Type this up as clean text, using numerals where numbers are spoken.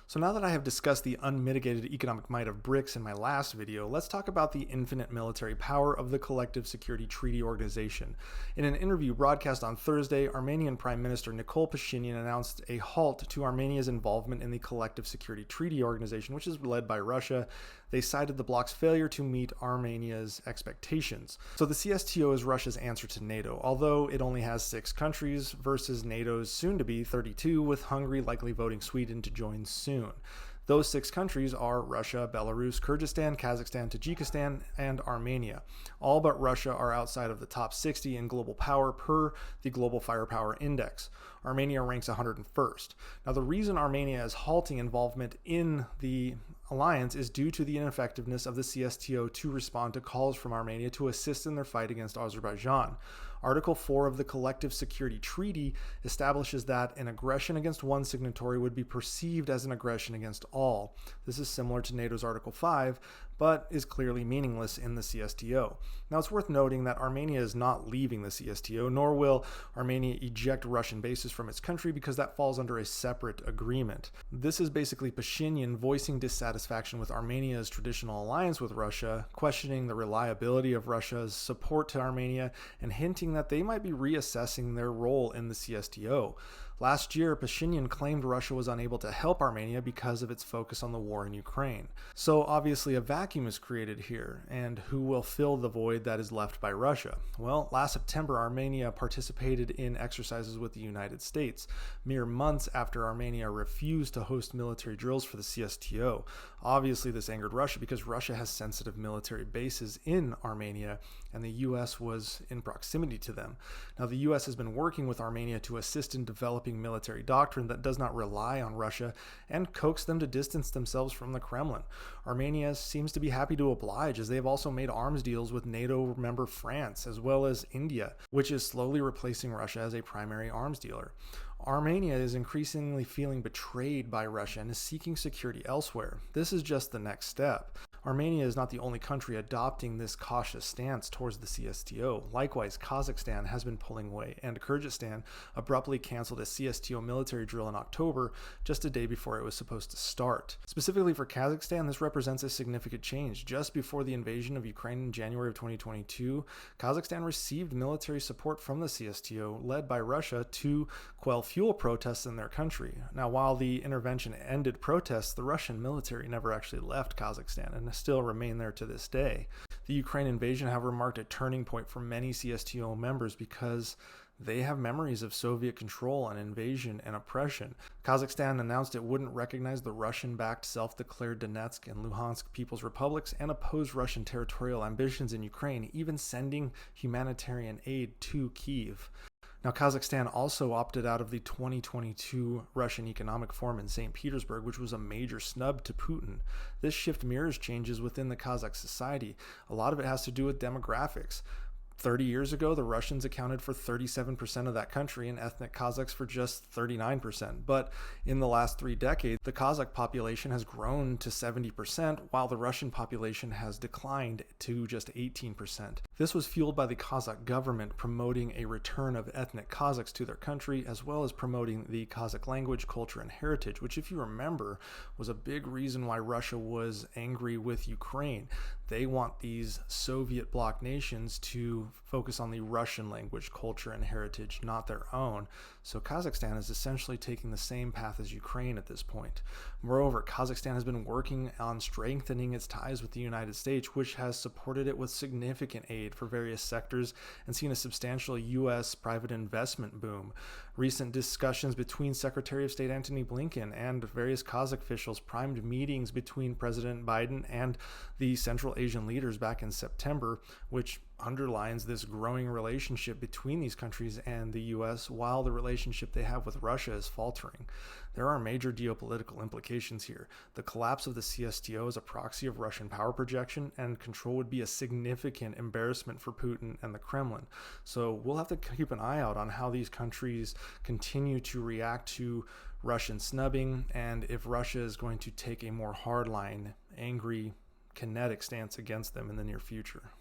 So now that I have discussed the unmitigated economic might of BRICS in my last video, let's talk about the infinite military power of the Collective Security Treaty Organization. In an interview broadcast on Thursday, Armenian Prime Minister Nikol Pashinyan announced a halt to Armenia's involvement in the Collective Security Treaty Organization, which is led by Russia. They cited the bloc's failure to meet Armenia's expectations. So the CSTO is Russia's answer to NATO, although it only has 6 countries versus NATO's soon-to-be 32, with Hungary likely voting Sweden to join soon. Those 6 countries are Russia, Belarus, Kyrgyzstan, Kazakhstan, Tajikistan, and Armenia. All but Russia are outside of the top 60 in global power per the Global Firepower Index. Armenia ranks 101st. Now, the reason Armenia is halting involvement in the alliance is due to the ineffectiveness of the CSTO to respond to calls from Armenia to assist in their fight against Azerbaijan. Article 4 of the Collective Security Treaty establishes that an aggression against one signatory would be perceived as an aggression against all. This is similar to NATO's Article 5, but is clearly meaningless in the CSTO. Now, it's worth noting that Armenia is not leaving the CSTO, nor will Armenia eject Russian bases from its country, because that falls under a separate agreement. This is basically Pashinyan voicing dissatisfaction with Armenia's traditional alliance with Russia, questioning the reliability of Russia's support to Armenia, and hinting that they might be reassessing their role in the CSTO. Last year, Pashinyan claimed Russia was unable to help Armenia because of its focus on the war in Ukraine. So obviously a vacuum is created here, and who will fill the void that is left by Russia? Well, last September, Armenia participated in exercises with the United States, mere months after Armenia refused to host military drills for the CSTO. Obviously, this angered Russia because Russia has sensitive military bases in Armenia, and the U.S. was in proximity to them. Now, the U.S. has been working with Armenia to assist in developing military doctrine that does not rely on Russia and coax them to distance themselves from the Kremlin. Armenia seems to be happy to oblige, as they have also made arms deals with NATO member France, as well as India, which is slowly replacing Russia as a primary arms dealer. Armenia is increasingly feeling betrayed by Russia and is seeking security elsewhere. This is just the next step. Armenia is not the only country adopting this cautious stance towards the CSTO. Likewise, Kazakhstan has been pulling away, and Kyrgyzstan abruptly canceled a CSTO military drill in October, just a day before it was supposed to start. Specifically for Kazakhstan, this represents a significant change. Just before the invasion of Ukraine in January of 2022, Kazakhstan received military support from the CSTO, led by Russia, to quell fuel protests in their country. Now, while the intervention ended protests, the Russian military never actually left Kazakhstan and still remain there to this day. The Ukraine invasion, however, marked a turning point for many CSTO members because they have memories of Soviet control and invasion and oppression. Kazakhstan announced it wouldn't recognize the Russian-backed self-declared Donetsk and Luhansk People's Republics and oppose Russian territorial ambitions in Ukraine, even sending humanitarian aid to Kyiv. Now, Kazakhstan also opted out of the 2022 Russian Economic Forum in St. Petersburg, which was a major snub to Putin. This shift mirrors changes within the Kazakh society. A lot of it has to do with demographics. 30 years ago, the Russians accounted for 37% of that country and ethnic Kazakhs for just 39%. But in the last 3 decades, the Kazakh population has grown to 70%, while the Russian population has declined to just 18%. This was fueled by the Kazakh government promoting a return of ethnic Kazakhs to their country, as well as promoting the Kazakh language, culture, and heritage, which, if you remember, was a big reason why Russia was angry with Ukraine. They want these Soviet bloc nations to focus on the Russian language, culture, and heritage, not their own. So Kazakhstan is essentially taking the same path as Ukraine at this point. Moreover, Kazakhstan has been working on strengthening its ties with the United States, which has supported it with significant aid for various sectors and seen a substantial U.S. private investment boom. Recent discussions between Secretary of State Antony Blinken and various Kazakh officials primed meetings between President Biden and the Central Asian leaders back in September, which underlines this growing relationship between these countries and the U.S., while the relationship they have with Russia is faltering. There are major geopolitical implications here. The collapse of the CSTO as a proxy of Russian power projection and control would be a significant embarrassment for Putin and the Kremlin. So we'll have to keep an eye out on how these countries continue to react to Russian snubbing, and if Russia is going to take a more hardline, angry, kinetic stance against them in the near future.